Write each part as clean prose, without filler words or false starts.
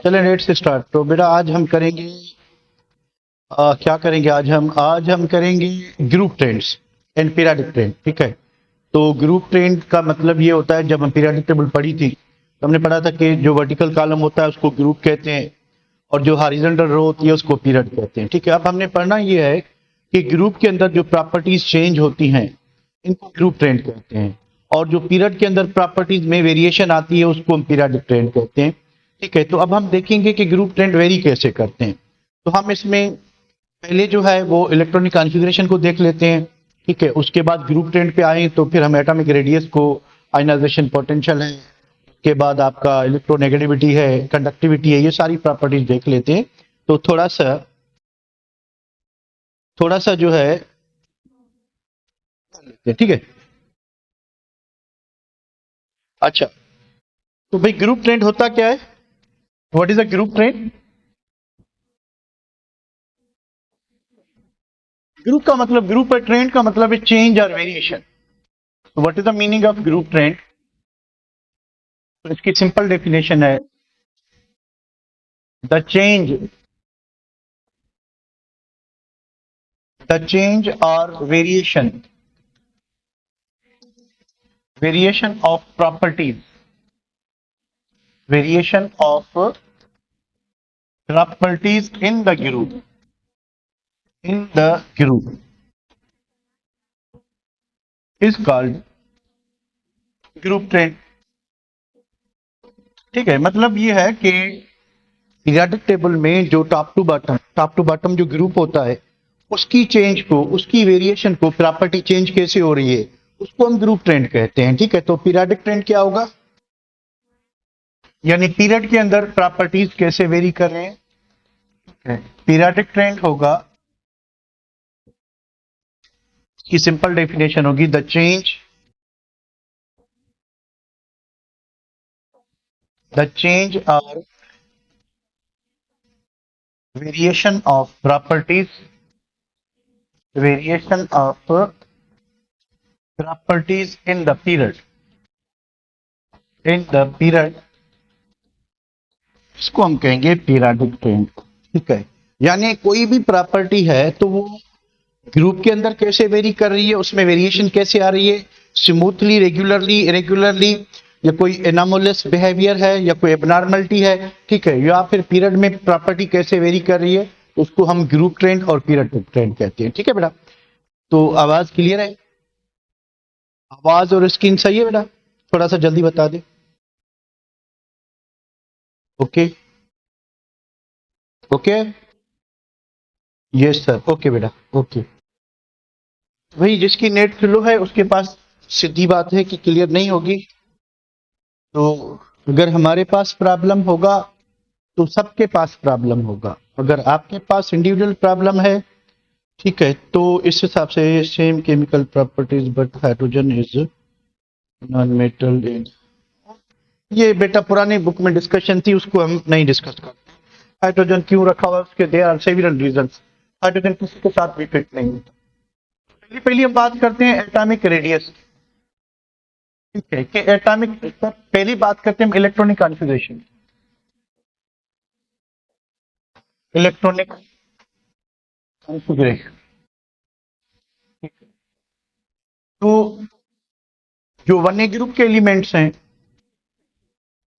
चलें let's start. तो बेटा आज हम करेंगे क्या करेंगे आज हम करेंगे group trends and periodic trend. ठीक है, तो ग्रुप ट्रेंड का मतलब ये होता है, जब हम पीरियडिक टेबल पढ़ी थी तो हमने पढ़ा था कि जो वर्टिकल कॉलम होता है उसको ग्रुप कहते हैं और जो हॉरिजॉन्टल रो होती है उसको पीरियड कहते हैं। ठीक है, अब हमने पढ़ना ये है कि ग्रुप के अंदर जो प्रॉपर्टीज चेंज होती हैं इनको ग्रुप ट्रेंड कहते हैं, और जो पीरियड के अंदर प्रॉपर्टीज में वेरिएशन आती है उसको हम पीरियडिक ट्रेंड कहते हैं। ठीक है, तो अब हम देखेंगे कि ग्रुप ट्रेंड वेरी कैसे करते हैं। तो हम इसमें पहले जो है वो इलेक्ट्रॉनिक कॉन्फ़िगरेशन को देख लेते हैं। ठीक है, उसके बाद ग्रुप ट्रेंड पे आए तो फिर हम एटॉमिक रेडियस को, आयनाइजेशन पोटेंशियल है, उसके बाद आपका इलेक्ट्रोनेगेटिविटी है, कंडक्टिविटी है, ये सारी प्रॉपर्टीज देख लेते हैं। तो थोड़ा सा जो है ठीक है। अच्छा, तो भाई ग्रुप ट्रेंड होता क्या है? What is a group trend? Group का मतलब, ग्रुप और ट्रेंड का मतलब है चेंज और वेरिएशन। तो what is the meaning of group trend? तो इसकी सिंपल डेफिनेशन है द चेंज और variation of properties, variation of properties in the group is called group trend। ठीक है, मतलब ये है कि पीरियोडिक टेबल में जो टॉप टू बॉटम जो ग्रुप होता है उसकी चेंज को, उसकी वेरिएशन को, प्रॉपर्टी चेंज कैसे हो रही है उसको हम ग्रुप ट्रेंड कहते हैं। ठीक है, तो पीरियोडिक ट्रेंड क्या होगा? यानी पीरियड के अंदर प्रॉपर्टीज कैसे वेरी कर रहे हैं। पीरियोडिक ट्रेंड होगा, की सिंपल डेफिनेशन होगी द चेंज और variation of properties, variation of properties in the period, इसको हम कहेंगे पीरियोडिक ट्रेंड। ठीक है, यानी कोई भी प्रॉपर्टी है तो वो ग्रुप के अंदर कैसे वेरी कर रही है, उसमें वेरिएशन कैसे आ रही है, स्मूथली, रेगुलरली, इरेगुलरली, या कोई एनामोलस बिहेवियर है या कोई एबनॉर्मलिटी है। ठीक है, या फिर पीरियड में प्रॉपर्टी कैसे वेरी कर रही है, उसको हम ग्रुप ट्रेंड और पीरियड ट्रेंड कहते हैं। ठीक है बेटा, तो आवाज क्लियर है? आवाज और स्क्रीन सही है बेटा? थोड़ा सा जल्दी बता दे। Okay, okay, yes sir, okay बेटा, ओके। वही जिसकी नेट स्लो है उसके पास सीधी बात है कि क्लियर नहीं होगी। तो अगर हमारे पास प्रॉब्लम होगा तो सबके पास प्रॉब्लम होगा। अगर आपके पास इंडिविजुअल प्रॉब्लम है, ठीक है, तो इस हिसाब से same chemical properties but hydrogen is non metal इन, ये बेटा पुरानी बुक में डिस्कशन थी, उसको हम नहीं डिस्कस करते। हाइड्रोजन क्यों रखा हुआ है उसके there are several reasons. Hydrogen किसी के साथ भी फिट नहीं होता। पहली पहली हम बात करते हैं एटॉमिक रेडियस। ठीक है, कि एटॉमिक, पहली बात करते हैं हम इलेक्ट्रॉनिक कॉन्फ़िगरेशन। इलेक्ट्रॉनिक कॉन्फ़िगरेशन, तो जो वन ए ग्रुप के एलिमेंट्स हैं,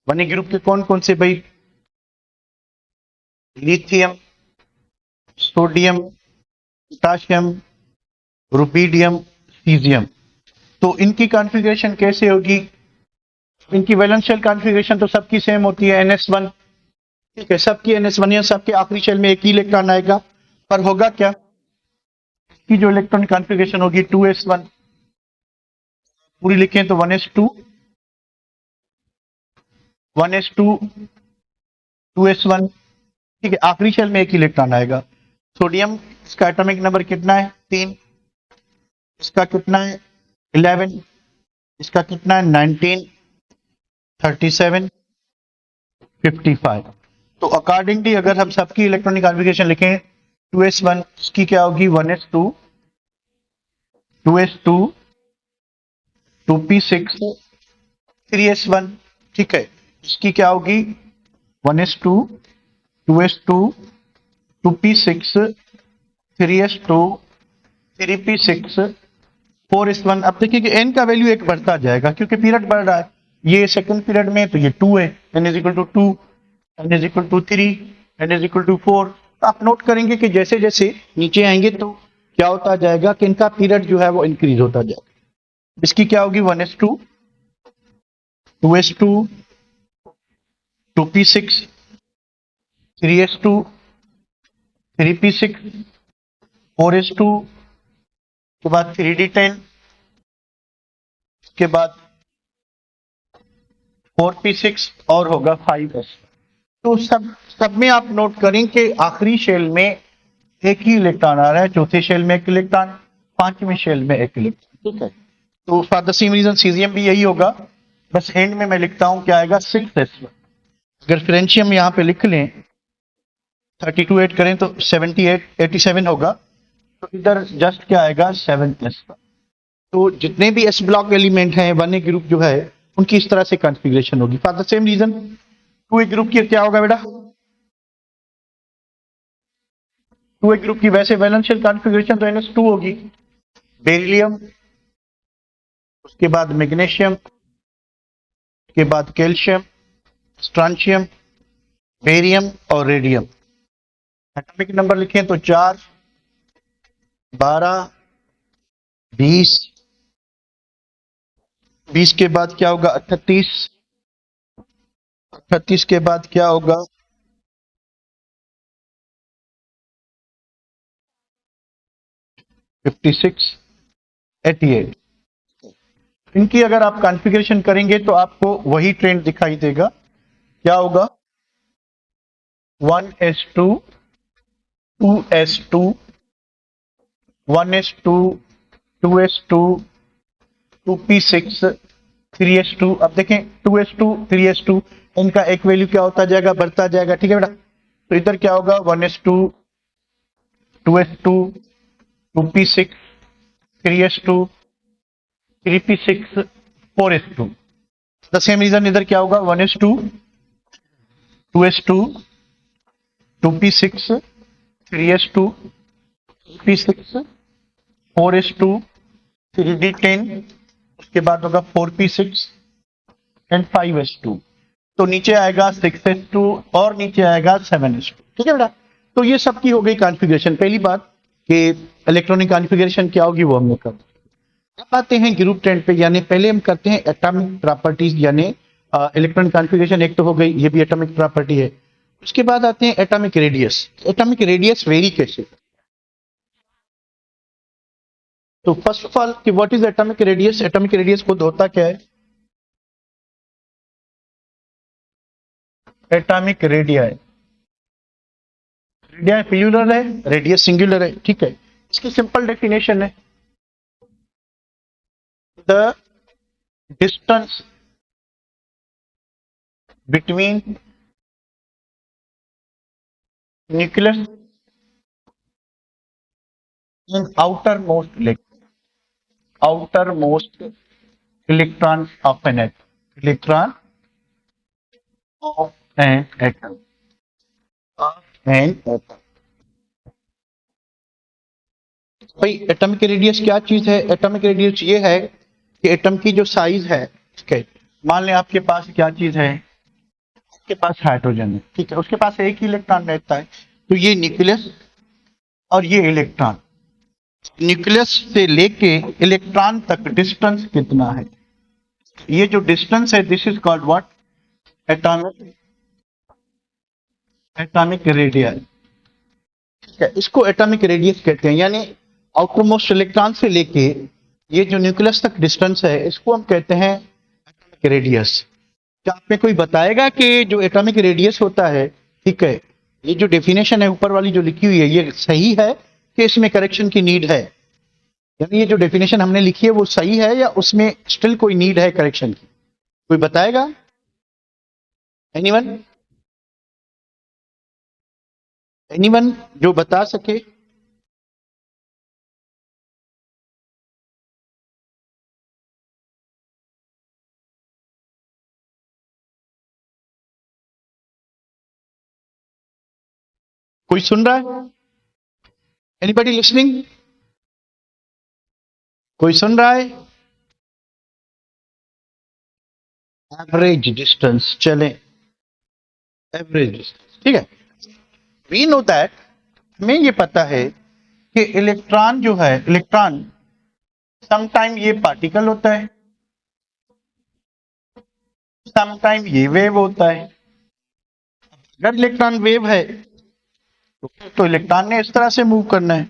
वन ए ग्रुप के कौन कौन से भाई? Lithium, sodium, potassium, rubidium, caesium. तो इनकी कॉन्फ़िगरेशन कैसे होगी? इनकी वैलेंशियल कॉन्फ़िगरेशन तो सबकी सेम होती है, NS1। ठीक है, सबकी NS1 या सबके आखिरी शेल में एक ही इलेक्ट्रॉन आएगा, पर होगा क्या कि जो इलेक्ट्रॉन कॉन्फ़िगरेशन होगी 2s1, पूरी लिखें तो 1s2, 1s2, 2s1। ठीक है, आखिरी शेल में एक ही इलेक्ट्रॉन आएगा। सोडियम, इसका एटॉमिक नंबर कितना है? 3। इसका कितना है? 11। इसका कितना है? 19, 37, 55। तो अकॉर्डिंगली अगर हम सबकी इलेक्ट्रॉनिक कॉन्फ़िगरेशन लिखें, 2s1 इसकी क्या होगी? 1s2, 2s2, 2p6, 3s1। ठीक है, इसकी क्या होगी? 1s2, 2s2, 2p6, 3s2, 3p6, 4s1। अब देखिए कि n का वैल्यू एक बढ़ता जाएगा क्योंकि पीरियड बढ़ रहा है। ये सेकंड पीरियड में तो ये 2 है, n is equal to 2, n is equal to 3, n is equal to 4। तो आप नोट करेंगे कि जैसे जैसे नीचे आएंगे तो क्या होता जाएगा कि इनका पीरियड जो है वो इंक्रीज होता जाएगा। इसकी क्या होगी, 1s2, 2s2, 2p6, 3s2, 3p6, 4s2 के बाद 3d10, के बाद 4p6 और होगा 5s। तो सब में आप नोट करें कि आखिरी शेल में एक ही इलेक्ट्रॉन आ रहा है, चौथे शेल में एक इलेक्ट्रॉन, पांचवें शेल में एक इलेक्ट्रॉन। ठीक है, तो for the same reason caesium भी यही होगा, बस एंड में मैं लिखता हूं क्या आएगा, 6s। अगर फ्रेंशियम यहां पे लिख लें 32 ऐड करें तो 78 87 होगा, तो इधर जस्ट क्या आएगा, 7s। तो जितने भी एस ब्लॉक एलिमेंट हैं, 1a ग्रुप जो है उनकी इस तरह से कॉन्फ़िगरेशन होगी। For the same reason 2a group की क्या होगा बेटा, 2a ग्रुप की वैसे वैलेंशियल कॉन्फ़िगरेशन तो NH2 होगी, बेरिलियम, उसके बाद मैग्नीशियम, उसके बाद कैल्शियम, स्ट्रांशियम, बेरियम और रेडियम। एटॉमिक नंबर लिखें तो 4, 12, 20, 20 के बाद क्या होगा, 38, 38 के बाद क्या होगा, 56, 88। इनकी अगर आप कॉन्फ़िगरेशन करेंगे तो आपको वही ट्रेंड दिखाई देगा। क्या होगा, 1s2, 2s2, 1s2, 2s2, 2p6, 3s2। अब देखें 2s2, 3s2, इनका एक वैल्यू क्या होता जाएगा, बढ़ता जाएगा। ठीक है बेटा, तो इधर क्या होगा, 1s2, 2s2, 2p6, 3s2, 3p6, 4s2। The same reason इधर क्या होगा, 1s2, 2s2, 2p6, 3s2, p6, 4s2, 3d10, उसके बाद होगा 4p6 एंड 5s2। तो नीचे आएगा 6s2 और नीचे आएगा 7s2। ठीक है बेटा, तो ये सबकी हो गई कॉन्फ़िगरेशन। पहली बात कि इलेक्ट्रॉनिक कॉन्फ़िगरेशन क्या होगी वो हमने कर। अब आते हैं ग्रुप ट्रेंड पे, यानी पहले हम करते हैं एटॉमिक प्रॉपर्टीज, यानी इलेक्ट्रॉनिक कॉन्फ़िगरेशन एक तो हो गई, ये भी एटॉमिक प्रॉपर्टी है। उसके बाद आते हैं atomic radius. Atomic radius very कैसे, तो फर्स्ट ऑफ ऑल कि what is atomic radius. Atomic radius खुद होता क्या है, एटॉमिक रेडियस, रेडियस प्लूरल है, रेडियस सिंगुलर है। ठीक है, इसकी सिंपल डेफिनेशन है, the distance between nucleus and outer most electron of an atom, electron of an atom, of an atom. भाई एटॉमिक रेडियस क्या चीज है, एटॉमिक रेडियस ये है कि एटम की जो साइज है, ठीक है, मान लें आपके पास क्या चीज है, आपके पास हाइड्रोजन है, ठीक है, उसके पास एक ही इलेक्ट्रॉन रहता है, तो ये न्यूक्लियस और ये इलेक्ट्रॉन, न्यूक्लियस से लेके इलेक्ट्रॉन तक डिस्टेंस कितना है, ये जो डिस्टेंस है this is called what, atomic, atomic radius. ठीक है, इसको एटॉमिक रेडियस कहते हैं, यानी आउटर मोस्ट इलेक्ट्रॉन से लेके ये जो न्यूक्लियस तक डिस्टेंस है इसको हम कहते हैं एटॉमिक रेडियस। क्या आप में कोई बताएगा कि जो एटॉमिक रेडियस होता है, ठीक है, ये जो डेफिनेशन है ऊपर वाली जो लिखी हुई है ये सही है कि इसमें करेक्शन की नीड है, यानी ये जो डेफिनेशन हमने लिखी है वो सही है या उसमें स्टिल कोई नीड है करेक्शन की, कोई बताएगा, एनीवन, एनीवन जो बता सके। कोई सुन रहा है? Anybody listening? कोई सुन रहा है? एवरेज डिस्टेंस, चलें एवरेज डिस्टेंस, ठीक है। वी नो दैट, हमें ये पता है कि इलेक्ट्रॉन जो है, इलेक्ट्रॉन समटाइम ये पार्टिकल होता है, समटाइम ये वेव होता है। अगर इलेक्ट्रॉन वेव है तो इलेक्ट्रॉन ने इस तरह से मूव करना है,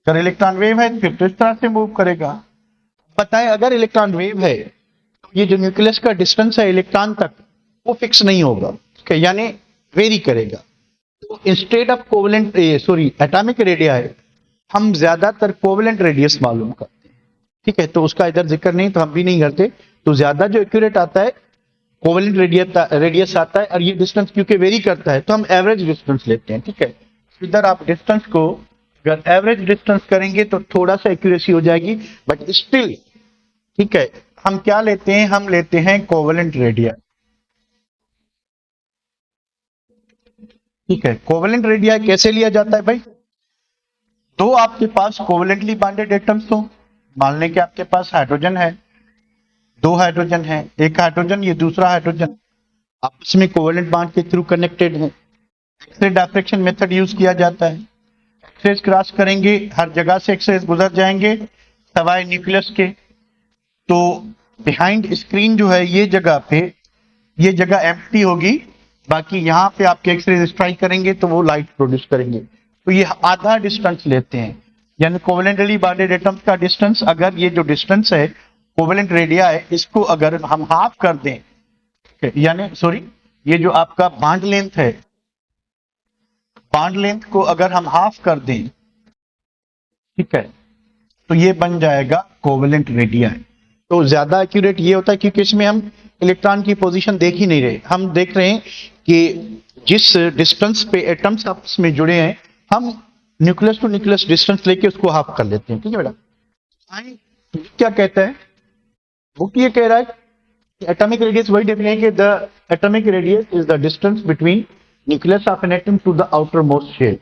अगर इलेक्ट्रॉन वेव है फिर तो इस तरह से मूव करेगा। बताएं, अगर इलेक्ट्रॉन वेव है तो ये जो न्यूक्लियस का डिस्टेंस है इलेक्ट्रॉन तक वो फिक्स नहीं होगा, ठीक है, यानी वेरी करेगा। तो instead of covalent atomic radius हम ज्यादातर कोवेलेंट रेडियस मालूम करते हैं, ठीक है। तो उसका इधर जिक्र नहीं, तो हम भी नहीं करते। तो ज्यादा जो एक्यूरेट आता है कोवेलेंट रेडियस आता है, और ये डिस्टेंस क्योंकि वेरी करता है तो हम एवरेज डिस्टेंस लेते हैं, ठीक है। इधर आप डिस्टेंस को अगर एवरेज डिस्टेंस करेंगे तो थोड़ा सा एक्यूरेसी हो जाएगी, बट स्टिल, ठीक है। हम क्या लेते हैं? हम लेते हैं कोवेलेंट रेडियस, ठीक है। कोवेलेंट रेडियस कैसे लिया जाता है भाई? दो आपके पास कोवेलेंटली बॉन्डेड एटम्स हो, मान लें कि आपके पास हाइड्रोजन है, दो हाइड्रोजन है, एक हाइड्रोजन ये दूसरा हाइड्रोजन आपस में कोवेलेंट बॉन्ड के थ्रू कनेक्टेड है। एक्सरे डायफ्रेक्शन मेथड यूज किया जाता है। एक्सरेज क्रॉस करेंगे, हर जगह से एक्सरेज गुजर जाएंगे सवाए न्यूक्लियस के। तो बिहाइंड स्क्रीन जो है ये जगह पे, ये जगह एम्प्टी होगी, बाकी यहाँ पे आपके एक्सरे स्ट्राइक करेंगे तो वो लाइट प्रोड्यूस करेंगे। तो ये आधा डिस्टेंस लेते हैं, यानी कोवेलेंटली बॉन्डेड एटम्स का डिस्टेंस, अगर ये जो डिस्टेंस है कोवेलेंट रेडिया है इसको अगर हम हाफ कर दें, यानी सॉरी, ये जो आपका बॉन्ड लेंथ है, बॉन्ड लेंथ को अगर हम हाफ कर दें, ठीक है, तो ये बन जाएगा कोवेलेंट रेडिया। तो ज्यादा एक्यूरेट ये होता है क्योंकि इसमें हम इलेक्ट्रॉन की पोजीशन देख ही नहीं रहे, हम देख रहे हैं कि जिस डिस्टेंस पे एटम्स आपस में जुड़े हैं हम न्यूक्लियस टू न्यूक्लियस डिस्टेंस लेके उसको हाफ कर लेते हैं, ठीक है बेटा। आए, क्या कहता है बुक? ये कह रहा है एटॉमिक रेडियस वही डिफाइन है कि the atomic radius is the distance between nucleus of an atom to the outer most shell.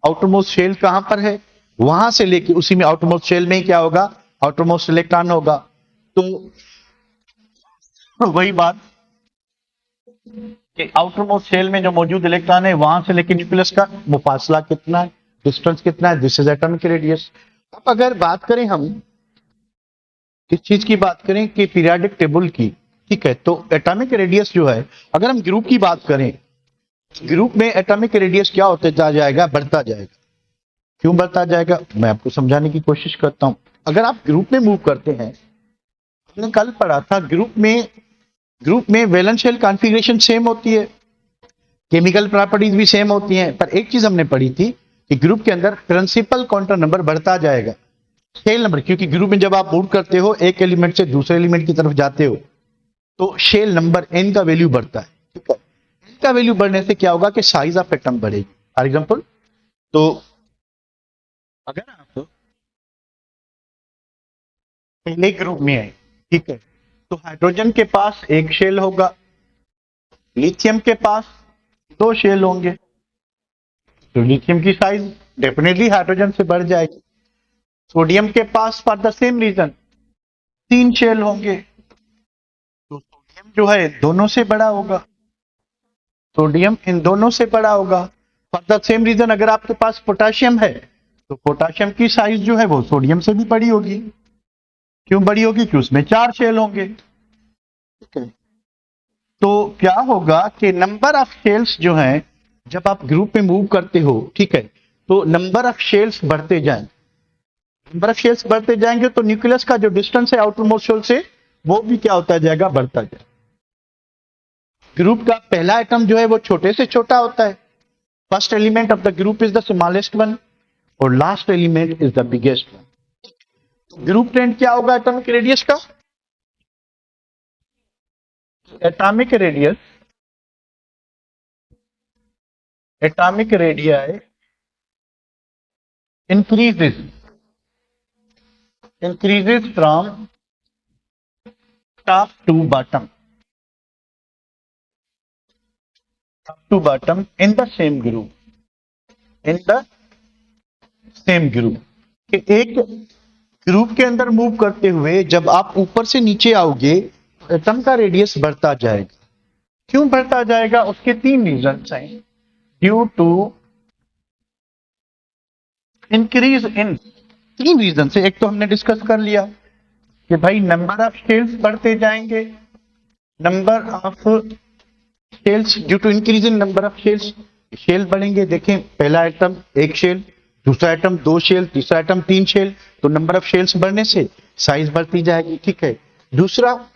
Outer most shell कहां पर है? वहां से लेके उसी में आउटर मोस्ट शेल में ही क्या होगा? आउटर मोस्ट इलेक्ट्रॉन होगा। तो वही बात कि आउटर मोस्ट शेल में जो मौजूद इलेक्ट्रॉन है वहां से लेके न्यूक्लियस का वो फासला कितना है, डिस्टेंस कितना है, दिस इज एटॉमिक रेडियस। अब अगर बात करें हम किस चीज की बात करें कि पीरियोडिक टेबल की, ठीक है, तो एटॉमिक रेडियस जो है, अगर हम ग्रुप की बात करें, ग्रुप में एटॉमिक रेडियस क्या होते जाएगा? बढ़ता जाएगा। क्यों बढ़ता जाएगा? मैं आपको समझाने की कोशिश करता हूं। अगर आप ग्रुप में मूव करते हैं, हमने कल पढ़ा था ग्रुप में वैलेंस शेल कॉन्फ़िगरेशन सेम होती है, केमिकल प्रॉपर्टीज भी सेम होती हैं, पर एक चीज हमने पढ़ी थी कि ग्रुप के अंदर प्रिंसिपल क्वांटम नंबर बढ़ता जाएगा, शेल नंबर, क्योंकि ग्रुप में जब आप मूव करते हो एक एलिमेंट से दूसरे एलिमेंट की तरफ जाते हो तो शेल नंबर एन का वैल्यू बढ़ता है, ठीक है। एन का वैल्यू बढ़ने से क्या होगा कि साइज ऑफ एटम बढ़ेगी। फॉर एग्जांपल, तो अगर आप पहले ग्रुप में है, ठीक है, तो हाइड्रोजन के पास एक शेल होगा, लिथियम के पास दो शेल होंगे, तो लिथियम की साइज डेफिनेटली हाइड्रोजन से बढ़ जाएगी। सोडियम के पास फॉर द सेम रीजन तीन शेल होंगे, तो सोडियम जो है दोनों से बड़ा होगा, सोडियम इन दोनों से बड़ा होगा। फॉर द सेम रीजन अगर आपके पास पोटाशियम है तो पोटाशियम की साइज जो है वो सोडियम से भी बड़ी होगी। क्यों बड़ी होगी? कि उसमें चार शेल होंगे, ठीक है। तो क्या होगा कि नंबर ऑफ शेल्स जो हैं जब आप ग्रुप में मूव करते हो, ठीक है, तो नंबर ऑफ शेल्स बढ़ते जाएंगे, नंबर ऑफ शेल्स बढ़ते जाएंगे तो न्यूक्लियस का जो डिस्टेंस है आउटर मोस्ट शेल से वो भी क्या होता जाएगा? बढ़ता जाएगा। ग्रुप का पहला एटम जो है वो छोटे से छोटा होता है, first element of the group is the smallest one और last element is the biggest one. Group trend क्या होगा एटॉमिक रेडियस का? Atomic radius, atomic radius increases from top to bottom in the same group, in the same group. एक group के अंदर move करते हुए जब आप ऊपर से नीचे आओगे एटम का रेडियस बढ़ता जाएगा। क्यों बढ़ता जाएगा? उसके तीन रीजंस हैं। ड्यू टू इंक्रीज इन, तीन रीजन से। एक तो हमने डिस्कस कर लिया कि भाई नंबर ऑफ शेल्स बढ़ते जाएंगे, number of shells due to increase in number of shells, shell बढ़ेंगे। देखें पहला एटम एक शेल, दूसरा एटम दो शेल, तीसरा एटम तीन शेल, तो नंबर ऑफ शेल्स बढ़ने से साइज बढ़ती जाएगी, ठीक है। दूसरा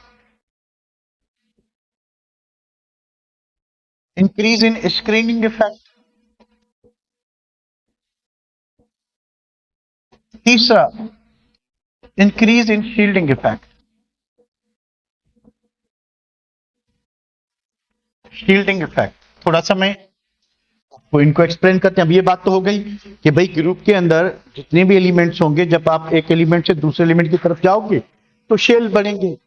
इंक्रीज इन स्क्रीनिंग इफेक्ट, तीसरा increase in shielding effect. Shielding effect थोड़ा सा मैं आपको इनको एक्सप्लेन करते हैं। अब ये बात तो हो गई कि भाई ग्रुप के अंदर जितने भी एलिमेंट्स होंगे, जब आप एक एलिमेंट से दूसरे एलिमेंट की तरफ जाओगे तो शेल बढ़ेंगे।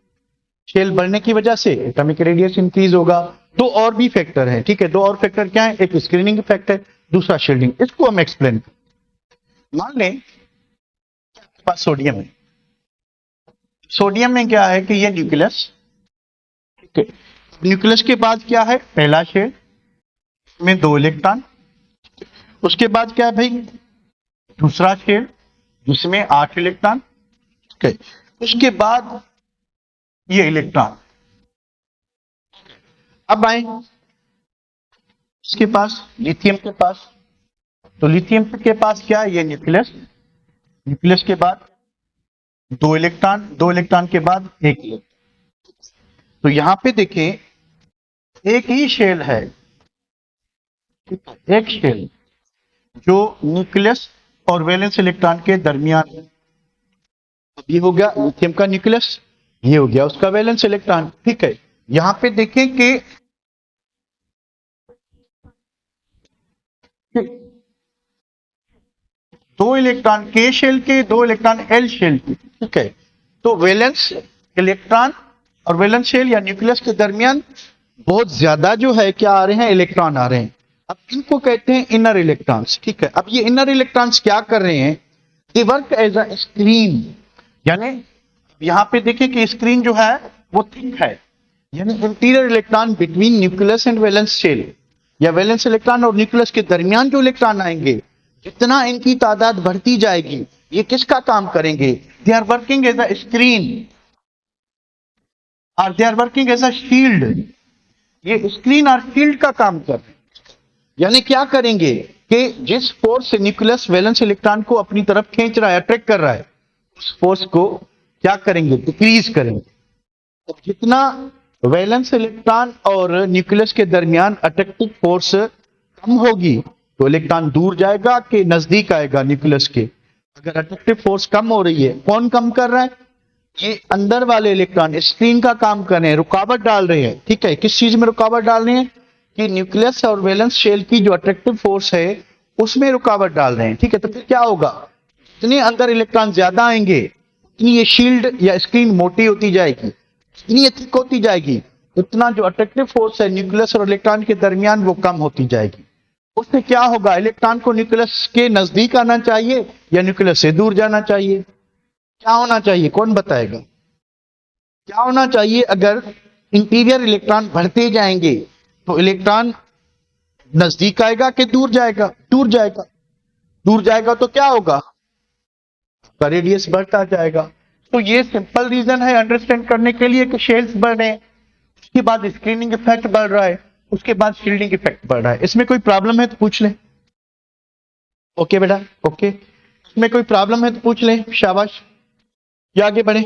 शेल बढ़ने की वजह से एटॉमिक रेडियस इंक्रीज होगा। दो और भी फैक्टर है, ठीक है। दो और फैक्टर क्या है? एक स्क्रीनिंग इफेक्ट है, दूसरा शील्डिंग। इसको हम एक्सप्लेन करें। मान लें आपके पास सोडियम है। सोडियम में क्या है कि ये न्यूक्लियस, ठीक है। न्यूक्लियस के बाद क्या है? पहला शेल में दो इलेक्ट्रॉन। उसके बाद क्या है भाई? दूसरा शेल जिसमें 8 इलेक्ट्रॉन, ठीक है। उसके बाद ये इलेक्ट्रॉन। अब आए इसके पास, लिथियम के पास। तो लिथियम के पास क्या है? ये न्यूक्लियस। न्यूक्लियस के बाद दो इलेक्ट्रॉन, दो इलेक्ट्रॉन के बाद एक इलेक्ट्रॉन। तो यहां पे देखें एक ही शेल है, एक शेल जो न्यूक्लियस और वैलेंस इलेक्ट्रॉन के दरमियान है। अब ये हो गया लिथियम का न्यूक्लियस, ये हो गया उसका वैलेंस इलेक्ट्रॉन, ठीक है। यहां पे देखें कि दो इलेक्ट्रॉन के शेल के, दो इलेक्ट्रॉन एल शेल के, ठीक है। तो वैलेंस इलेक्ट्रॉन और वैलेंस शेल या न्यूक्लियस के दरमियान बहुत ज्यादा जो है क्या आ रहे हैं? इलेक्ट्रॉन आ रहे हैं। अब इनको कहते हैं इनर इलेक्ट्रॉन्स, ठीक है। अब ये इनर इलेक्ट्रॉन्स क्या कर रहे हैं? They work as a screen. यानी यहां पे देखें कि स्क्रीन जो है वो थिक है, यानी interior electron between nucleus and valence shell, या वैलेंस इलेक्ट्रॉन और न्यूक्लियस के दरमियान जो इलेक्ट्रॉन आएंगे, जितना इनकी तादाद बढ़ती जाएगी, ये किसका काम करेंगे? They are working as a screen और they are working as a shield. ये स्क्रीन और शील्ड का काम कर रहे हैं। यानी क्या करेंगे कि जिस फोर्स से न्यूक्लियस वैलेंस इलेक्ट्रॉन को अपनी तरफ खींच रहा है, अट्रैक्ट कर रहा है, उस फोर्स को क्या करेंगे? डिक्रीज करेंगे। तो जितना वैलेंस इलेक्ट्रॉन और न्यूक्लियस के दरमियान अट्रैक्टिव फोर्स कम होगी तो इलेक्ट्रॉन दूर जाएगा कि नजदीक आएगा न्यूक्लियस के। अगर अट्रैक्टिव फोर्स कम हो रही है, कौन कम कर रहा है? ये अंदर वाले इलेक्ट्रॉन स्क्रीन का काम कर रहे हैं, रुकावट डाल रहे हैं, ठीक है। किस चीज में रुकावट डाल रहे हैं? कि न्यूक्लियस और वैलेंस शेल की जो अट्रैक्टिव फोर्स है उसमें रुकावट डाल रहे हैं, ठीक है। तो फिर क्या होगा? जितने अंदर इलेक्ट्रॉन ज्यादा आएंगे उतनी ये शील्ड या स्क्रीन मोटी होती जाएगी, जितनी ये थिक होती जाएगी उतना जो अट्रैक्टिव फोर्स है न्यूक्लियस और इलेक्ट्रॉन के दरमियान वो कम होती जाएगी। उससे क्या होगा? इलेक्ट्रॉन को न्यूक्लियस के नजदीक आना चाहिए या न्यूक्लियस से दूर जाना चाहिए? क्या होना चाहिए? कौन बताएगा क्या होना चाहिए? अगर इंटीरियर इलेक्ट्रॉन बढ़ते जाएंगे तो इलेक्ट्रॉन नजदीक आएगा कि दूर जाएगा? दूर जाएगा। दूर जाएगा तो क्या होगा? रेडियस बढ़ता जाएगा। तो ये सिंपल रीजन है अंडरस्टैंड करने के लिए कि शेल्स बढ़ रहे हैं, उसके बाद स्क्रीनिंग इफेक्ट बढ़ रहा है, उसके बाद शील्डिंग इफेक्ट बढ़ रहा है। इसमें कोई प्रॉब्लम है तो पूछ लें। ओके बेटा, ओके। इसमें कोई प्रॉब्लम है तो पूछ लें, शाबाश। या आगे बढ़े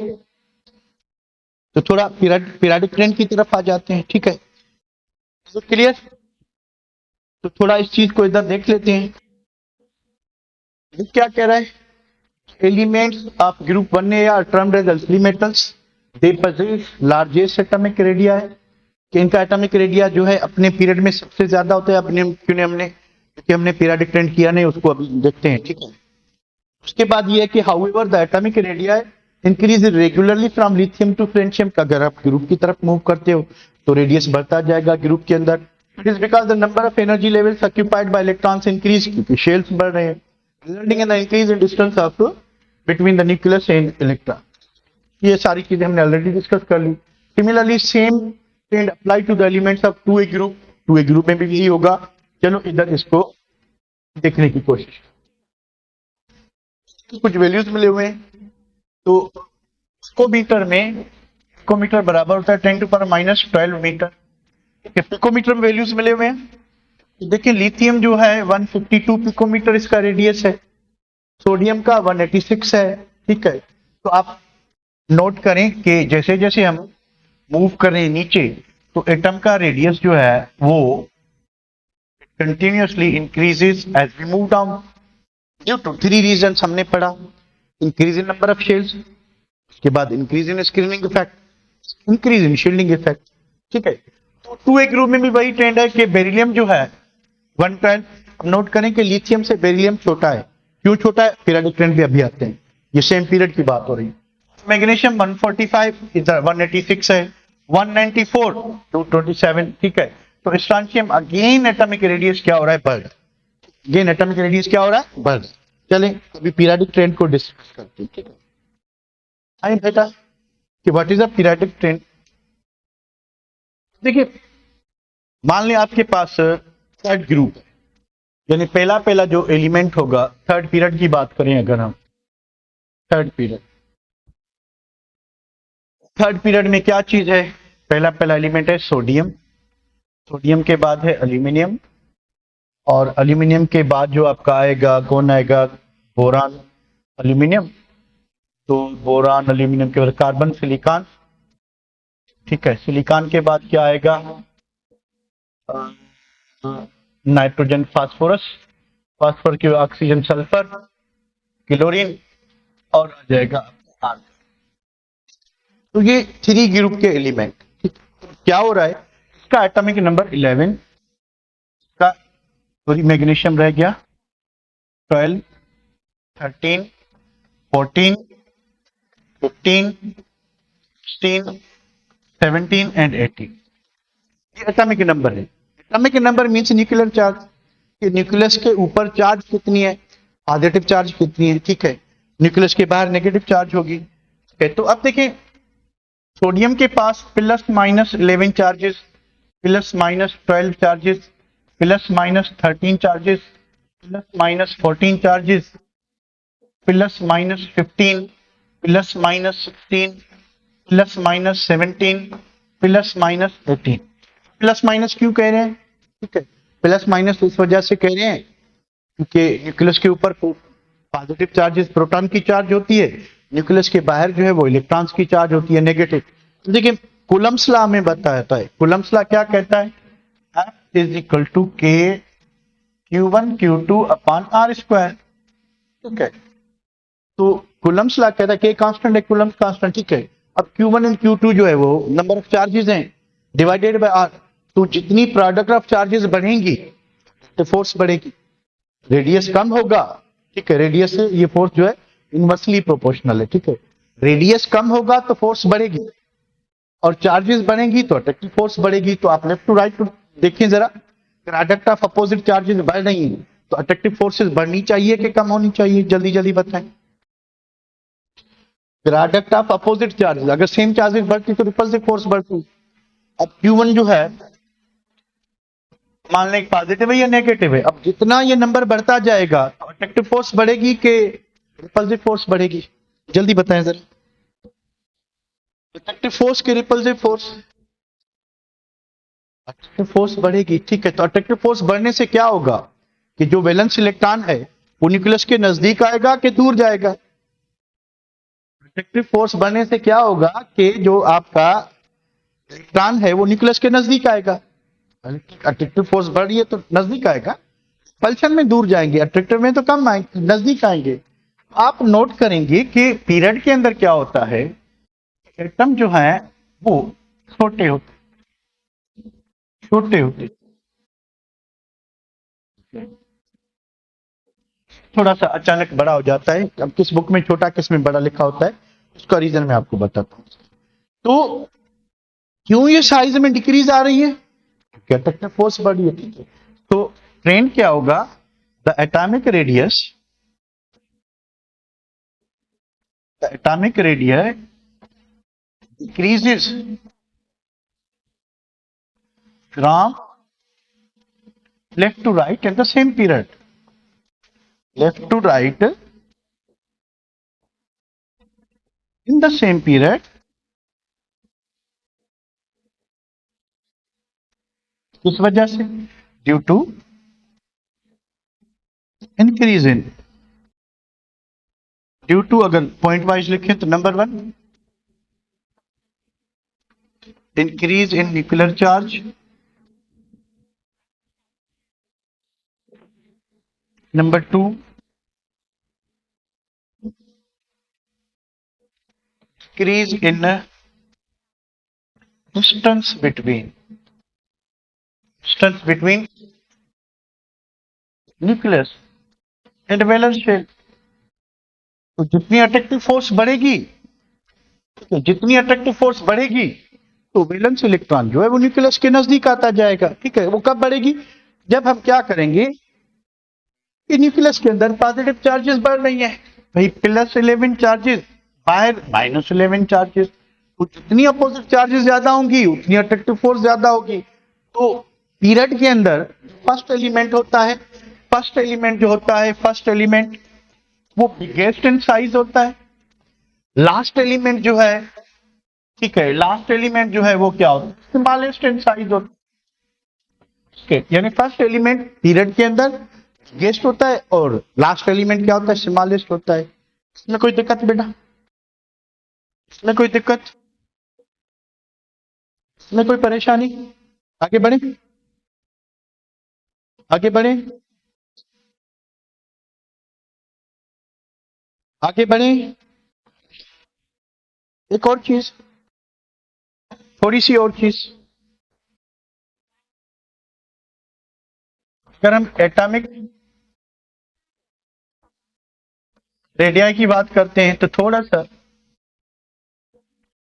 तो थोड़ा पीरियडिक ट्रेंड की तरफ आ जाते हैं, ठीक है। तो क्लियर? तो थोड़ा इस चीज को इधर देख लेते हैं। ये क्या कह रहा है? Elements of group 1A are termed as अल्फी metals, they possess largest atomic radii है कि इनका एटॉमिक रेडिया जो है अपने पीरियड में सबसे ज्यादा होता है। अपने क्योंकि हमने पीरियडिक ट्रेंड किया नहीं, उसको अभी देखते हैं, ठीक है। उसके बाद ये है कि however the atomic radii increase regularly from lithium to francium. अगर आप ग्रुप की तरफ मूव करते हो तो रेडियस बढ़ता जाएगा ग्रुप के अंदर, it is because the number of energy levels occupied by electrons increase, क्योंकि शेल्स बढ़ रहे हैं, resulting in the increase in distance of between the nucleus and electron. ये सारी चीजें हमने ऑलरेडी डिस्कस कर ली। Similarly same trend apply to the elements of 2a group, 2a group में भी यही होगा। चलो इधर इसको देखने की कोशिश, कुछ वैल्यूज मिले हुए हैं। तो पिकोमीटर में, पिकोमीटर बराबर होता है 10⁻⁻12 मीटर। पिकोमीटर में वैल्यूज मिले हुए हैं। तो देखिए लिथियम जो है 152 पिकोमीटर इसका रेडियस है, सोडियम का 186 है। ठीक है, तो आप नोट करें कि जैसे जैसे हम मूव कर रहे हैं नीचे, तो एटम का रेडियस जो है वो continuously increases as we move down due to 3 reasons हमने पढ़ा। Increase in number of shells, उसके बाद increase in screening effect, increase in shielding effect. ठीक है, तो 2a ग्रुप में भी वही ट्रेंड है कि बेरिलियम जो है 112। नोट करें कि लिथियम से बेरिलियम छोटा है। क्यों छोटा है? पीरियडिक ट्रेंड भी अभी आते हैं, ये सेम पीरियड की बात हो रही है। मैग्नीशियम 145, इधर 186 है, 194 227। ठीक है, तो स्ट्रांशियम अगेन एटॉमिक रेडियस क्या हो रहा है? बढ़। अगेन एटॉमिक रेडियस क्या हो रहा है? बढ़। चलें अभी पीरियडिक ट्रेंड को डिस्कस करते हैं। ठीक है, आइए बेटा कि what is a periodic trend. देखिए मान लें आपके पास थर्ड ग्रुप है, यानी पहला पहला जो एलिमेंट होगा, थर्ड पीरियड की बात करें अगर हम, थर्ड पीरियड, थर्ड पीरियड में क्या चीज है? पहला पहला एलिमेंट है सोडियम, सोडियम के बाद है एल्यूमिनियम, और एल्यूमिनियम के बाद जो आपका आएगा कौन आएगा? Boron aluminium. तो बोरान एल्यूमिनियम के बाद कार्बन सिलिकॉन। ठीक है, सिलिकॉन के बाद क्या आएगा? नाइट्रोजन फास्फोरस, फास्फोरस के बाद ऑक्सीजन सल्फर, क्लोरीन, और आ जाएगा आर्गन। तो ये 3 ग्रुप के एलिमेंट। ठीक, क्या हो रहा है? इसका एटॉमिक नंबर 11 का, सॉरी मैग्नीशियम रह गया 12, 13, 14, 15, 16, 17 एंड 18। ये एटॉमिक नंबर है। Atomic number means nuclear charge, कि न्यूक्लियस के ऊपर चार्ज कितनी है, पॉजिटिव चार्ज कितनी है। ठीक है, न्यूक्लियस के बाहर नेगेटिव चार्ज होगी। ठीक है, तो अब देखें सोडियम के पास +-11 charges, +-12 charges, +-13 charges, +-14 charges, +-15, +-16, +-17, +-18। Plus minus क्यों कह रहे हैं? ठीक है, प्लस माइनस इस वजह से कह रहे हैं क्योंकि न्यूक्लियस के ऊपर पॉजिटिव चार्जेस प्रोटॉन की चार्ज होती है, न्यूक्लियस के बाहर जो है वो इलेक्ट्रॉन्स की चार्ज होती है नेगेटिव। देखिए कूलम्ब्स लॉ में बताता है, कूलम्ब्स लॉ क्या कहता है? F is equal to K Q1 Q2 upon R square. ठीक है, तो कूलम्ब्स लॉ कहता है K कांस्टेंट है, कूलम्ब्स कांस्टेंट। ठीक है, अब Q1 एंड Q2 जो है वो नंबर ऑफ चार्जेस हैं डिवाइडेड बाय R। तो जितनी प्रोडक्ट ऑफ चार्जेस बढ़ेंगी तो फोर्स बढ़ेगी, रेडियस कम होगा। ठीक है, रेडियस से ये फोर्स जो है इनवर्सली प्रोपोर्शनल है। ठीक है, रेडियस कम होगा तो फोर्स बढ़ेगी, और चार्जेस बढ़ेंगी तो अट्रैक्टिव फोर्स बढ़ेगी। तो आप लेफ्ट टू राइट टू देखिए जरा, प्रोडक्ट ऑफ अपोजिट चार्जेस बढ़ रही हैं तो अट्रैक्टिव फोर्सेस बढ़नी चाहिए कि कम होनी चाहिए? जल्दी जल्दी बताएं। प्रोडक्ट ऑफ अपोजिट चार्जेस, अगर सेम चार्जेस बढ़ती तो रिपल्सिव फोर्स बढ़ती। अब Q1 जो है मान लें पॉजिटिव है या नेगेटिव है, अब जितना ये नंबर बढ़ता जाएगा तो अट्रैक्टिव फोर्स बढ़ेगी कि रिपल्सिव फोर्स बढ़ेगी? जल्दी बताएं जरा। अट्रैक्टिव फोर्स की रिपल्सिव फोर्स? अट्रैक्टिव फोर्स बढ़ेगी। ठीक है, तो अट्रैक्टिव फोर्स बढ़ने से क्या होगा कि जो वैलेंस इलेक्ट्रॉन है वो न्यूक्लियस के नजदीक आएगा कि दूर जाएगा? अट्रैक्टिव फोर्स बढ़ने से क्या होगा कि जो आपका इलेक्ट्रॉन है वो न्यूक्लियस के नजदीक आएगा। अट्रैक्टिव फोर्स बढ़ रही है तो नजदीक आएगा, पल्शन में दूर जाएंगे, अट्रैक्टिव में तो कम आएंगे, नजदीक आएंगे। आप नोट करेंगे कि पीरियड के अंदर क्या होता है, एटम जो है वो छोटे होते, छोटे होते, थोड़ा सा अचानक बड़ा हो जाता है। अब किस बुक में छोटा किस में बड़ा लिखा होता है उसका रीजन मैं आपको बताता हूं। तो क्यों ये साइज में डिक्रीज आ रही है? अट्रैक्टिव फोर्स बढ़ी है, ठीक है। तो ट्रेंड क्या होगा, the atomic radius increases from left to right at the same period. Left to right in the same period. किस वजह से? Due to increase in, due to अगर पॉइंट वाइज लिखें तो number 1 increase in nuclear charge, number 2 increase in distance between nucleus and valence shell. तो जितनी attractive force बढ़ेगी, तो जितनी अट्रैक्टिव फोर्स बढ़ेगी तो वैलेंस इलेक्ट्रॉन जो है वो न्यूक्लियस के नजदीक आता जाएगा, ठीक है। वो कब बढ़ेगी? जब हम क्या करेंगे कि न्यूक्लियस के अंदर पॉजिटिव चार्जेस बढ़ रही हैं, भाई +11 चार्जेस, बाहर -11 चार्जेस, तो जितनी अपोजिट चार्जेस ज्यादा होंगी उतनी अट्रैक्टिव फोर्स ज्यादा होगी। तो पीरियड के अंदर फर्स्ट एलिमेंट होता है, फर्स्ट एलिमेंट वो बिगेस्ट इन साइज होता है। लास्ट एलिमेंट जो है, ठीक है, लास्ट एलिमेंट जो है वो क्या होता है? स्मॉलेस्ट इन साइज होता है। यानी फर्स्ट एलिमेंट पीरियड के अंदर बिगेस्ट होता है और लास्ट एलिमेंट क्या होता है? स्मॉलेस्ट होता है। इसमें कोई दिक्कत बेटा? इसमें कोई दिक्कत? इसमें कोई परेशानी? आगे बढ़े, आगे बढ़े, आगे बढ़े। एक और चीज, थोड़ी सी और चीज, अगर हम एटॉमिक रेडियाई की बात करते हैं तो थोड़ा सा,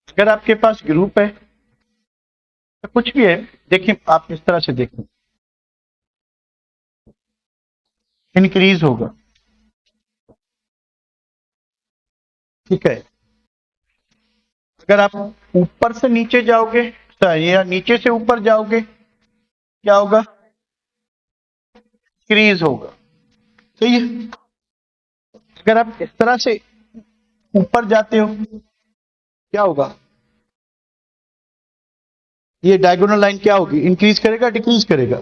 अगर आपके पास ग्रुप है तो कुछ भी है, देखिए आप इस तरह से देखें, इंक्रीज होगा, ठीक है। अगर आप ऊपर से नीचे जाओगे या नीचे से ऊपर जाओगे क्या होगा? इंक्रीज होगा, सही है। अगर आप इस तरह से ऊपर जाते हो क्या होगा? ये डायगोनल लाइन क्या होगी? इंक्रीज करेगा, डिक्रीज करेगा?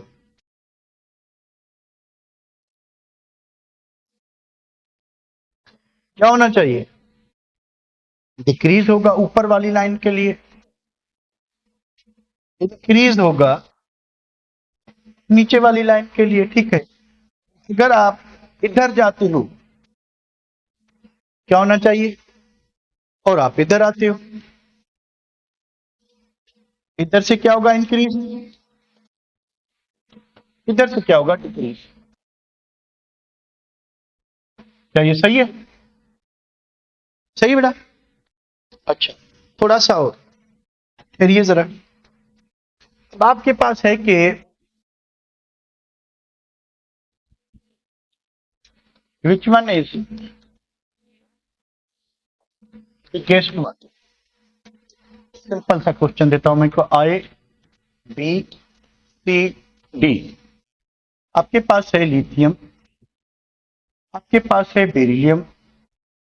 क्या होना चाहिए? डिक्रीज होगा ऊपर वाली लाइन के लिए, इंक्रीज होगा नीचे वाली लाइन के लिए, ठीक है। अगर आप इधर जाते हो क्या होना चाहिए? और आप इधर आते हो, इधर से क्या होगा? इंक्रीज, इधर से क्या होगा? डिक्रीज। क्या ये सही है? सही है बेटा? अच्छा, थोड़ा सा और ठहरिए जरा। अब आपके पास है कि which one is biggest one. Simple सा क्वेश्चन देता हूं मैं को, ABCD। आपके पास है लिथियम, आपके पास है बेरिलियम,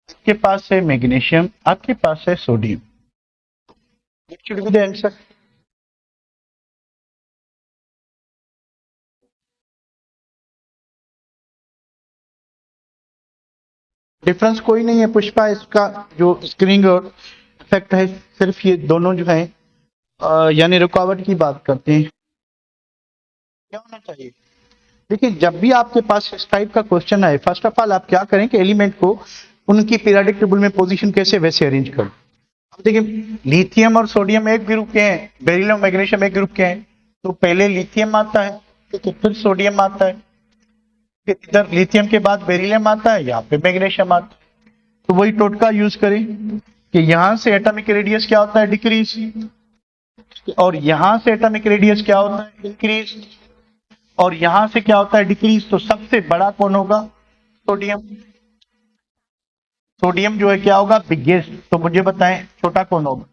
आपके पास है मैग्नीशियम, आपके पास है sodium. What should be the answer? Difference कोई नहीं है पुष्पा, इसका जो स्क्रीनिंग और इफेक्ट है सिर्फ ये दोनों जो है यानी रुकावट की बात करते हैं। क्या होना चाहिए? देखिए जब भी आपके पास इस टाइप का क्वेश्चन आए, फर्स्ट ऑफ ऑल आप क्या करें कि एलिमेंट को उनकी पीरियोडिक टेबल में पोजीशन कैसे वैसे अरेंज करें। अब देखिए लिथियम और सोडियम एक ग्रुप के हैं, बेरिलियम मैग्नीशियम एक ग्रुप के हैं, तो पहले लिथियम आता है, ठीक है, फिर सोडियम आता है, फिर इधर लिथियम के बाद बेरिलियम आता है, यहाँ पे मैग्नीशियम आता है। तो वही टोटका यूज करें कि यहां से एटॉमिक रेडियस क्या होता है? डिक्रीज। और यहां से एटॉमिक रेडियस क्या होता है? इंक्रीज। और यहां से क्या होता है? डिक्रीज। तो सबसे बड़ा कौन होगा? सोडियम। सोडियम जो है क्या होगा? बिगेस्ट। तो मुझे बताएं छोटा कौन होगा?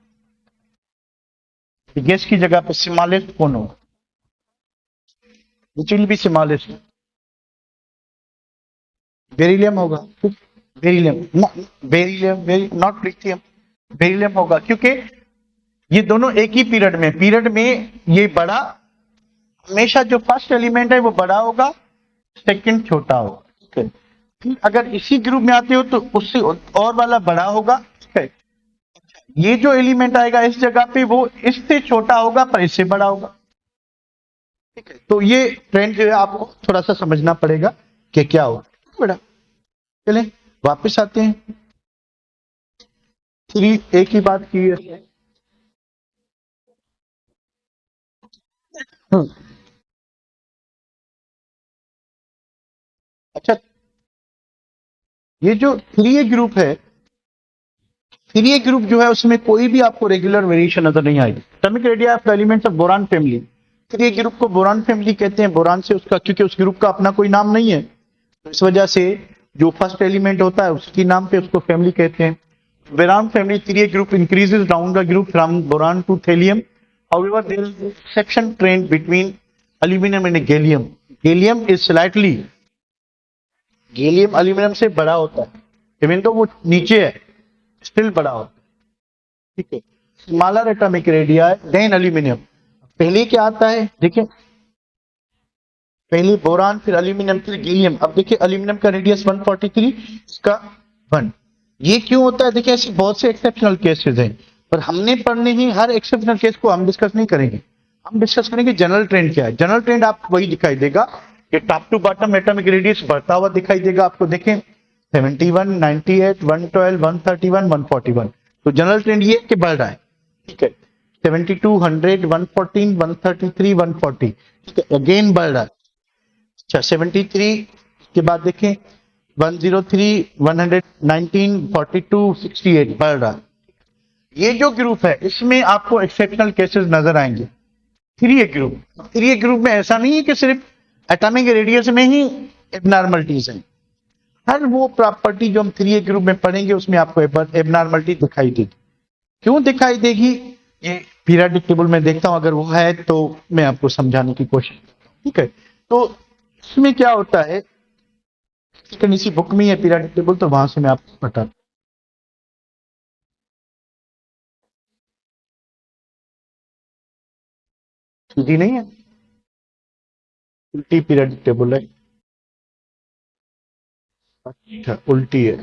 बिगेस्ट की जगह पे स्मॉलेस्ट कौन होगा? Which will be smallest? Beryllium होगा। Beryllium, beryllium not lithium, beryllium होगा, क्योंकि ये दोनों एक ही पीरियड में ये बड़ा, हमेशा जो फर्स्ट एलिमेंट है वो बड़ा होगा, सेकंड छोटा होगा। ठीक है। फिर अगर इसी ग्रुप में आते हो तो उससे और वाला बड़ा होगा। ठीक है। ये जो एलिमेंट आएगा इस जगह पे वो इससे छोटा होगा पर इससे बड़ा होगा। ठीक है। तो ये ट्रेंड जो है आपको थोड़ा सा समझना पड़ेगा कि क्या होगा। बड़ा, चलें वापस आते हैं। थ्री, एक ही बात की है। हम्म, अच्छा, ये जो थ्री ए ग्रुप है, थ्री ए ग्रुप जो है उसमें कोई भी आपको रेगुलर वेरिएशन नजर नहीं आएगी। Atomic radius of elements of boron family, three A group को बोरान फैमिली कहते हैं। बोरान से उसका, क्योंकि उस ग्रुप का अपना कोई नाम नहीं है, तो इस वजह से जो फर्स्ट एलिमेंट होता है उसकी नाम पे उसको फैमिली कहते हैं। Boron family three A group increases down the group from boron to thallium. However, there is a section trend between aluminum and gallium. Gallium is slightly, gallium aluminium से बड़ा होता है, इवन तो वो नीचे है स्टिल बड़ा होता है। ठीक है। Smaller atomic radius then aluminium. पहले क्या आता है देखिए, पहले बोरान, फिर एल्यूमिनियम, फिर गैलियम। अब देखिए एल्यूमिनियम का रेडियस 143, इसका 1। ये क्यों होता है? देखिए ऐसे बहुत से एक्सेप्शनल केसेस हैं, पर हमने पढ़ने ही हर एक्सेप्शनल केस को हम डिस्कस नहीं करेंगे। हम डिस्कस करेंगे जनरल ट्रेंड क्या है। जनरल ट्रेंड आपको वही दिखाई देगा कि top to bottom atomic radius बढ़ता हुआ दिखाई देगा आपको। देखें 71, 98, 112, 131, 141। तो जनरल ट्रेंड ये कि बढ़ रहा है। ठीक है। 72, 100, 114, 133, 140। ठीक है, अगेन बढ़ रहा है। अच्छा 73 के बाद देखें 103, 119, 42, 68 बढ़ रहा है। ये जो ग्रुप है इसमें आपको एक्सेप्शनल केसेस नजर आएंगे। Three A group, three A group में ऐसा नहीं है कि सिर्फ एटॉमिक रेडियस में ही एबनॉर्मलिटीज हैं। हर वो प्रॉपर्टी जो हम थ्री ए ग्रुप में पढ़ेंगे उसमें आपको एबनॉर्मलिटी दिखाई देगी। क्यों दिखाई देगी? ये पीरियोडिक टेबल में देखता हूं, अगर वो है तो मैं आपको समझाने की कोशिश करता हूं। ठीक है। तो इसमें क्या होता है, इसी बुक में है पीरियोडिक टेबल, तो वहां से मैं आपको बताता हूं। सीधी नहीं है, उल्टी पीरियोडिक टेबल है। अच्छा उल्टी है।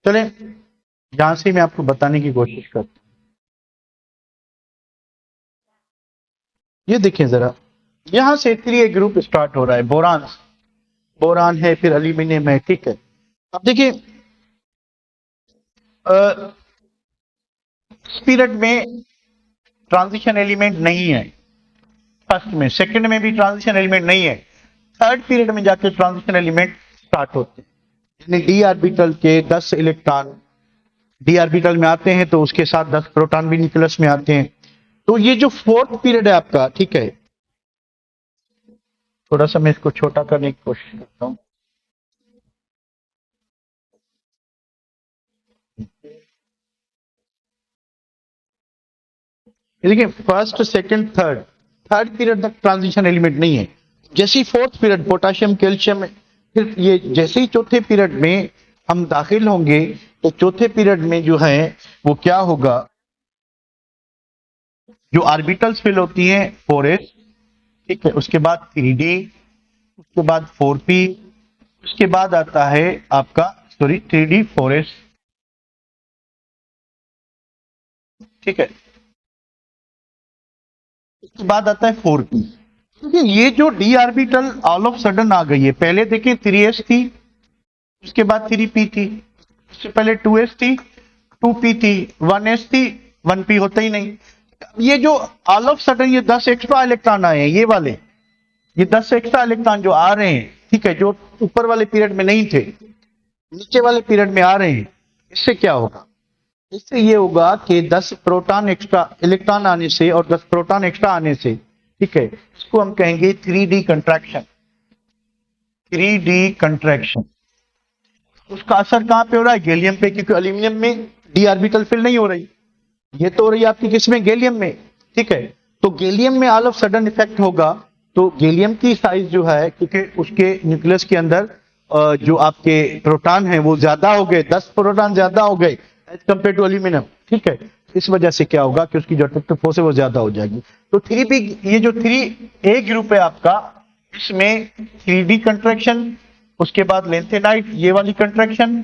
चले यहां से मैं आपको बताने की कोशिश करता हूं। ये देखें जरा, यहां से थ्री ए ग्रुप स्टार्ट हो रहा है। बोरान, बोरान है, फिर एल्यूमिनियम है। ठीक है। अब देखिए इस पीरियड में ट्रांजिशन एलिमेंट नहीं है। फर्स्ट में, सेकंड में भी ट्रांजिशन एलिमेंट नहीं है। थर्ड पीरियड में जाके ट्रांजिशन एलिमेंट स्टार्ट होते हैं। यानी डी ऑर्बिटल के 10 इलेक्ट्रॉन डी ऑर्बिटल में आते हैं तो उसके साथ 10 प्रोटॉन भी न्यूक्लियस में आते हैं। तो ये जो फोर्थ पीरियड है आपका, ठीक है, थोड़ा सा मैं इसको छोटा करने की कोशिश करता हूं। देखिए first, second, third, third period तक ट्रांजिशन एलिमेंट नहीं है। जैसे ही फोर्थ पीरियड पोटाशियम, कैल्शियम, फिर ये जैसे ही चौथे पीरियड में हम दाखिल होंगे तो चौथे पीरियड में जो है वो क्या होगा, जो ऑर्बिटल्स फिल होती हैं 4s। ठीक है। उसके बाद 3d, उसके बाद 4p, उसके बाद आता है आपका, सॉरी 3d 4s। ठीक है। उसके बाद आता है 4p। देखिए ये जो d orbital all of sudden आ गई है, पहले देखिए 3s थी, उसके बाद 3p थी, उससे पहले 2s थी, 2p थी, 1s थी, 1p होता ही नहीं। ये जो ऑल ऑफ सडन ये 10 एक्स्ट्रा इलेक्ट्रॉन आए हैं, ये वाले, ये 10 एक्स्ट्रा इलेक्ट्रॉन जो आ रहे हैं, ठीक है, जो ऊपर वाले पीरियड में नहीं थे, नीचे वाले पीरियड में आ रहे हैं, इससे क्या होगा? इससे ये होगा कि 10 प्रोटॉन एक्स्ट्रा इलेक्ट्रॉन आने से और 10 प्रोटॉन एक्स्ट्रा आने से, ठीक है, इसको हम कहेंगे 3D कंट्रैक्शन। 3D कंट्रैक्शन, उसका असर कहां पे हो रहा है? गैलियम पे, क्योंकि एल्यूमिनियम में डी ऑर्बिटल फिल नहीं हो रही, ये तो हो रही है आपकी किसमें? गैलियम में, ठीक है। तो गैलियम में ऑल ऑफ सडन इफेक्ट होगा, तो गैलियम की साइज जो है, क्योंकि उसके न्यूक्लियस के अंदर जो आपके प्रोटॉन है वो ज्यादा हो गए, 10 प्रोटॉन ज्यादा हो गए एज कंपेयर टू एल्यूमिनियम, ठीक है। इस वजह से क्या होगा कि उसकी जो अट्रैक्टिव फोर्स है वो ज्यादा हो जाएगी। तो 3B, ये जो 3A ग्रुप है आपका, इसमें 3D कंट्रैक्शन, उसके बाद लेंथेनाइट ये वाली कंट्रैक्शन,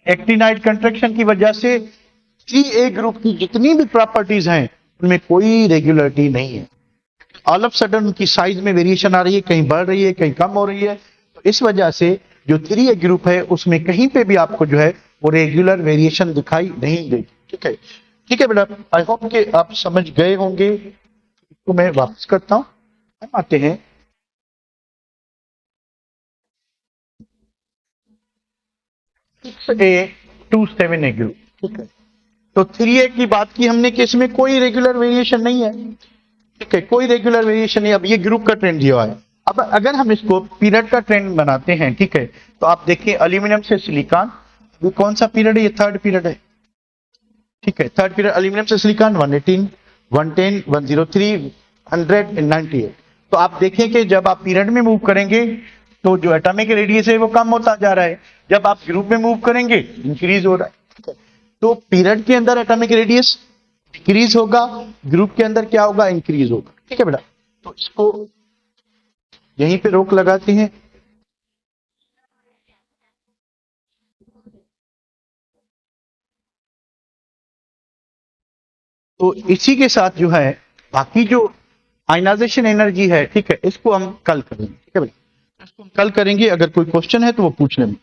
एक्टिनाइट कंट्रैक्शन की वजह से 3A ग्रुप की जितनी भी प्रॉपर्टीज हैं उनमें कोई रेगुलरिटी नहीं है। ऑल ऑफ सडन उनकी साइज में वेरिएशन आ रही है, कहीं बढ़ रही है, कहीं कम हो रही है। तो इस वजह से जो 3A ग्रुप है उसमें कहीं पे भी आपको जो है वो रेगुलर वेरिएशन दिखाई नहीं देगी, ठीक है। ठीक है बेटा, आई होप कि आप समझ गए होंगे। इसको मैं वापस करता हूं, हम आते हैं A to 7A ग्रुप, ठीक है। तो 3A की बात की हमने कि इसमें कोई रेगुलर वेरिएशन नहीं है, ठीक है, कोई रेगुलर वेरिएशन नहीं। अब ये ग्रुप का ट्रेंड दिया है। अब अगर हम इसको पीरियड का ट्रेंड बनाते हैं, ठीक है, तो आप देखिए एल्यूमिनियम से सिलिकॉन, ये कौन सा पीरियड है? ये थर्ड पीरियड है, ठीक है। थर्ड पीरियड एल्यूमिनियम से सिलिकॉन 118, 110, 103, 100 एंड 98। तो आप देखें कि जब आप पीरियड में मूव करेंगे तो जो एटॉमिक रेडियस है वो कम होता जा रहा है, जब आप ग्रुप में मूव करेंगे इंक्रीज हो रहा है, ठीक है। तो पीरियड के अंदर एटॉमिक रेडियस डिक्रीज होगा, ग्रुप के अंदर क्या होगा? इंक्रीज होगा, ठीक है बेटा। तो इसको यहीं पे रोक लगाते हैं। तो इसी के साथ जो है बाकी जो आयनाइजेशन एनर्जी है, ठीक है, इसको हम कल करेंगे, ठीक है भाई, इसको हम कल करेंगे। अगर कोई क्वेश्चन है तो वो पूछ लेंगे।